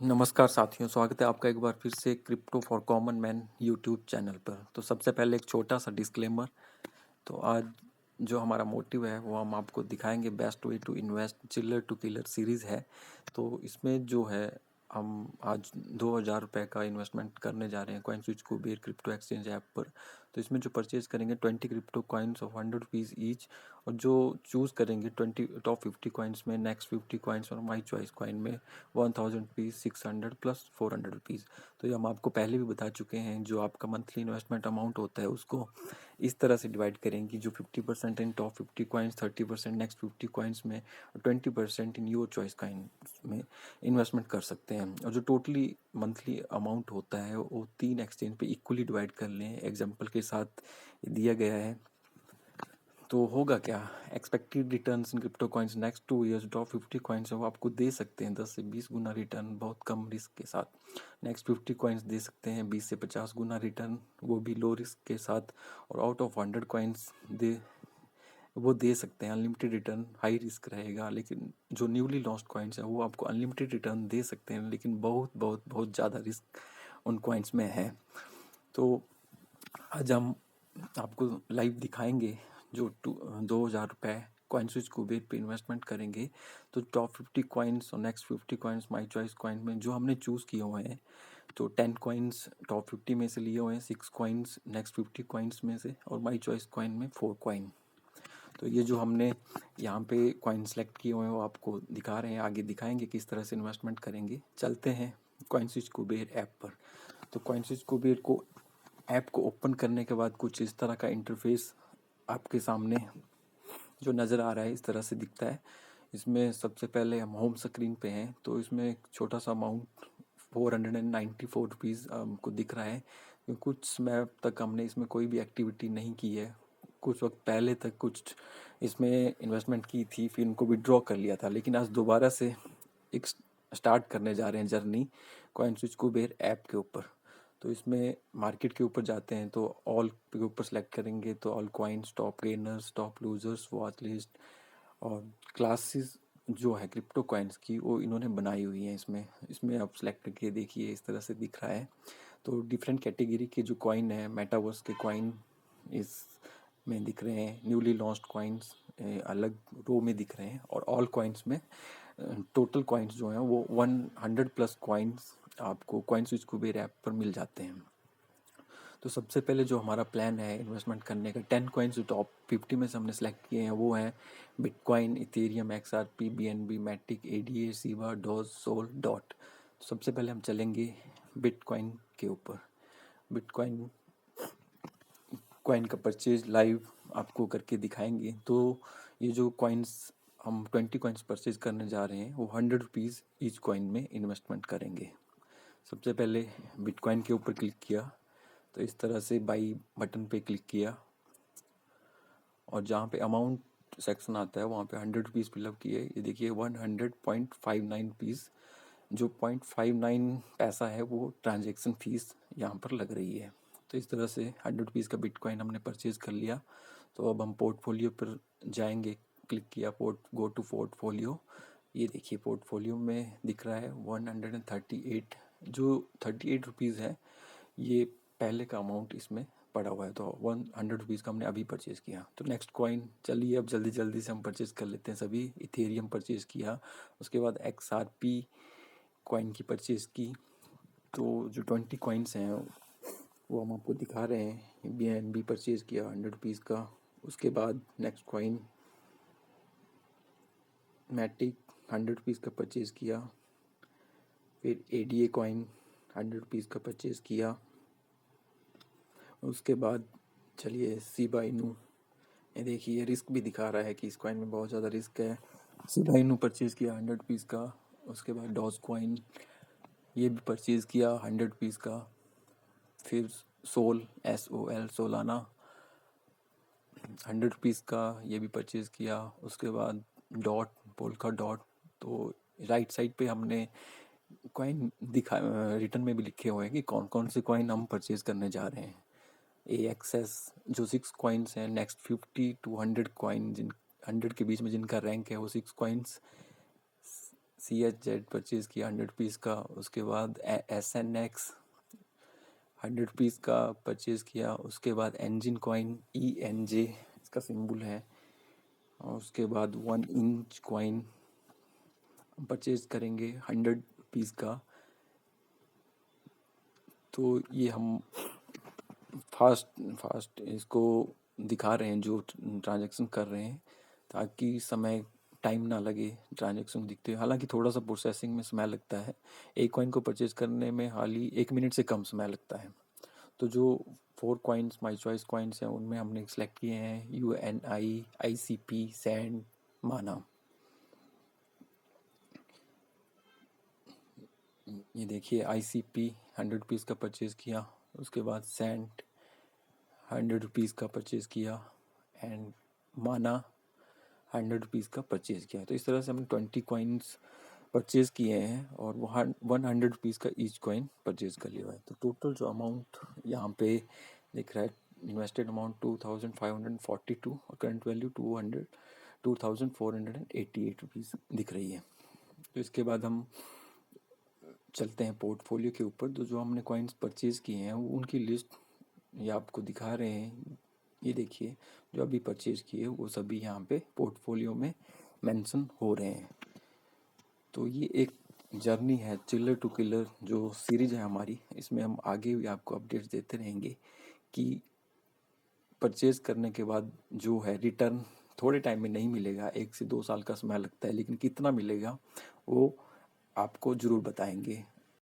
नमस्कार साथियों, स्वागत है आपका एक बार फिर से crypto for common man YouTube channel पर। तो सबसे पहले एक छोटा सा डिस्क्लेमर। तो आज जो हमारा मोटिव है वो हम आपको दिखाएंगे, बेस्ट वे टू इन्वेस्ट चिल्लर टू किलर सीरीज़ है। तो इसमें जो है हम आज 2,000 रुपये का इन्वेस्टमेंट करने जा रहे हैं coin switch Kuber crypto exchange app पर। तो इसमें जो परचेज़ करेंगे 20 crypto coins of 100 rupees each, और जो चूज़ करेंगे 20 टॉप 50 कॉइन्स में, नेक्स्ट 50 कॉइन्स और माई चॉइस कॉइन में 1000 रुपीज़, 600 प्लस 400 रुपीज़। तो ये हम आपको पहले भी बता चुके हैं। जो आपका मंथली इन्वेस्टमेंट अमाउंट होता है उसको इस तरह से डिवाइड करेंगे, जो 50% इन टॉप 50 कॉइन्स, 30% नेक्स्ट 50 कॉइन्स में और 20% इन योर चॉइस कॉइन्स में इन्वेस्टमेंट कर सकते हैं। और जो टोटली मंथली अमाउंट होता है वो 3 एक्सचेंज पे इक्वली डिवाइड कर लें, एग्जांपल के साथ दिया गया है। तो होगा क्या, expected returns in crypto coins next 2 years top 50 coins है वो आपको दे सकते हैं 10 से 20 गुना रिटर्न, बहुत कम रिस्क के साथ। नेक्स्ट 50 कॉइन्स दे सकते हैं 20 से 50 गुना रिटर्न, वो भी लो रिस्क के साथ। और आउट ऑफ 100 कॉइन्स दे सकते हैं अनलिमिटेड रिटर्न, हाई रिस्क रहेगा। लेकिन जो न्यूली लॉन्च्ड कॉइन्स है वो आपको अनलिमिटेड रिटर्न दे सकते हैं, लेकिन बहुत बहुत बहुत ज़्यादा रिस्क उन कॉइन्स में है। तो आज हम आपको लाइव दिखाएंगे। जो 2,000 रुपये कॉइन स्विच कुबेर पे इन्वेस्टमेंट करेंगे तो टॉप 50 कॉइन्स और next 50 coins my choice coin में जो हमने चूज़ किए हुए हैं, तो 10 कॉइन्स टॉप 50 में से लिए हुए हैं, 6 कॉइन्स नेक्स्ट 50 कॉइन्स में से, और माई चॉइस कॉइन में 4 कॉइन। तो ये जो हमने यहाँ पे कॉइन सेलेक्ट किए हुए हैं वो आपको दिखा रहे हैं, आगे दिखाएंगे किस तरह से इन्वेस्टमेंट करेंगे। चलते हैं कॉइन स्विच कुबेर ऐप पर। तो कॉइन स्विच कुबेर को ऐप को ओपन करने के बाद कुछ इस तरह का इंटरफेस आपके सामने जो नज़र आ रहा है इस तरह से दिखता है। इसमें सबसे पहले हम होम स्क्रीन पे हैं, तो इसमें एक छोटा सा अमाउंट 494 रुपीज़ हमको दिख रहा है। कुछ समय तक हमने इसमें कोई भी एक्टिविटी नहीं की है, कुछ वक्त पहले तक कुछ इसमें इन्वेस्टमेंट की थी, फिर इनको विड्रॉ कर लिया था। लेकिन आज दोबारा से एक स्टार्ट करने जा रहे हैं journey coin switch Kuber app के ऊपर। तो इसमें मार्केट के ऊपर जाते हैं, तो ऑल के ऊपर सेलेक्ट करेंगे तो all coins, top gainers, top losers, watch list और क्लासेस जो है क्रिप्टो कॉइन्स की वो इन्होंने बनाई हुई है। इसमें आप सेलेक्ट करके देखिए, इस तरह से दिख रहा है। तो डिफरेंट कैटेगरी के जो कॉइन है, मेटावर्स के कॉइन इस में दिख रहे हैं, न्यूली लॉन्च्ड कॉइन्स अलग रो में दिख रहे हैं, और ऑल कॉइन्स में टोटल कॉइन्स जो हैं वो 100 प्लस कॉइन्स आपको कॉइन स्विच कुबेर ऐप पर मिल जाते हैं। तो सबसे पहले जो हमारा प्लान है इन्वेस्टमेंट करने का, 10 कॉइन्स जो टॉप 50 में से हमने सेलेक्ट किए हैं वो हैं Bitcoin, Ethereum, XRP, BNB, Matic, ADA, Shiba, Doge, Sol, Dot. तो सबसे पहले हम चलेंगे बिटकॉइन के ऊपर। बिटकॉइन कॉइन का परचेज लाइव आपको करके दिखाएंगे। तो ये जो कॉइन्स हम 20 कॉइन्स परचेज करने जा रहे हैं वो 100 रुपीज़ ईच कॉइन में इन्वेस्टमेंट करेंगे। सबसे पहले बिटकॉइन के ऊपर क्लिक किया, तो इस तरह से बाई बटन पे क्लिक किया, और जहाँ पे अमाउंट सेक्शन आता है वहाँ पे 100 रुपीज़ फिलअप किए। ये देखिए 100.59 रुपीज़, जो 0.59 पैसा है वो ट्रांजैक्शन फीस यहाँ पर लग रही है। तो इस तरह से 100 रुपीज़ का बिटकॉइन हमने परचेज़ कर लिया। तो अब हम पोर्टफोलियो पर जाएंगे, क्लिक किया गो टू पोर्टफोलियो। ये देखिए पोर्टफोलियो में दिख रहा है 138, जो 38 रुपीज़ है ये पहले का अमाउंट इसमें पड़ा हुआ है। तो 100 रुपीज़ का हमने अभी परचेज़ किया। तो नेक्स्ट कॉइन चलिए अब जल्दी जल्दी से हम परचेज़ कर लेते हैं सभी। इथेरियम परचेज़ किया, उसके बाद XRP कॉइन की परचेज़ की। तो जो 20 कॉइन्स हैं वो हम आपको दिखा रहे हैं। BNB परचेज़ किया 100 रुपीज़ का। उसके बाद नेक्स्ट कॉइन मैटिक 100 रुपीज़ का परचेज़ किया। फिर ADA कॉइन 100 रुपीज़ का परचेज़ किया। उसके बाद चलिए शिबा इनू, ये देखिए रिस्क भी दिखा रहा है कि इस कॉइन में बहुत ज़्यादा रिस्क है। शिबा इनू परचेज़ किया 100 रुपीज़ का। उसके बाद डॉज कॉइन ये भी परचेज़ किया 100 रुपीज़ का। फिर सोल SOL सोलाना 100 रुपीज़ का, ये भी परचेज़ किया। उसके बाद डॉट पोल्का डॉट, तो राइट साइड पे हमने कॉइन दिखा रिटर्न में भी लिखे हुए हैं कि कौन कौन से कॉइन हम परचेज़ करने जा रहे हैं। AXS जो 6 कॉइन्स हैं, नेक्स्ट 50 to 100 कॉइन, जिन 100 के बीच में जिनका रैंक है वो 6 कॉइन्स, CHZ परचेज़ किया 100 पीस का। उसके बाद SNX 100 पीस का परचेज़ किया। उसके बाद एंजिन कॉइन ENJ इसका सिंबल है। और उसके बाद 1 इंच कॉइन परचेज़ करेंगे 100 पीस का। तो ये हम फास्ट इसको दिखा रहे हैं जो ट्रांजैक्शन कर रहे हैं, ताकि टाइम ना लगे ट्रांजैक्शन दिखते हुए। हालांकि थोड़ा सा प्रोसेसिंग में समय लगता है, एक कॉइन को परचेज करने में हाली 1 मिनट से कम समय लगता है। तो जो 4 कॉइन्स माई चॉइस कॉइन्स हैं उनमें हमने सेलेक्ट किए हैं UNI, ICP, सैंड, माना। ये देखिए ICP 100 पीस का परचेज़ किया। उसके बाद सैंड 100 रुपीज़ का परचेज़ किया एंड माना 100 रुपीज़ का परचेज़ किया। तो इस तरह से हमने 20 कॉइन्स परचेज़ किए हैं और वहाँ 100 रुपीज़ का ईच कॉइन परचेज़ कर लिया है। तो टोटल जो अमाउंट यहाँ पे दिख रहा है, इन्वेस्टेड अमाउंट 2542 और करंट वैल्यू 2488 रुपीज़ दिख रही है। तो इसके बाद हम चलते हैं पोर्टफोलियो के ऊपर। तो जो हमने कॉइन्स परचेज़ किए हैं उनकी लिस्ट ये आपको दिखा रहे हैं। ये देखिए जो अभी परचेज़ किए वो सभी यहाँ पे पोर्टफोलियो में मेंशन हो रहे हैं। तो ये एक जर्नी है चिल्लर टू किलर जो सीरीज़ है हमारी, इसमें हम आगे भी आपको अपडेट्स देते रहेंगे कि परचेज़ करने के बाद जो है रिटर्न थोड़े टाइम में नहीं मिलेगा, 1 से 2 साल का समय लगता है, लेकिन कितना मिलेगा वो आपको ज़रूर बताएंगे।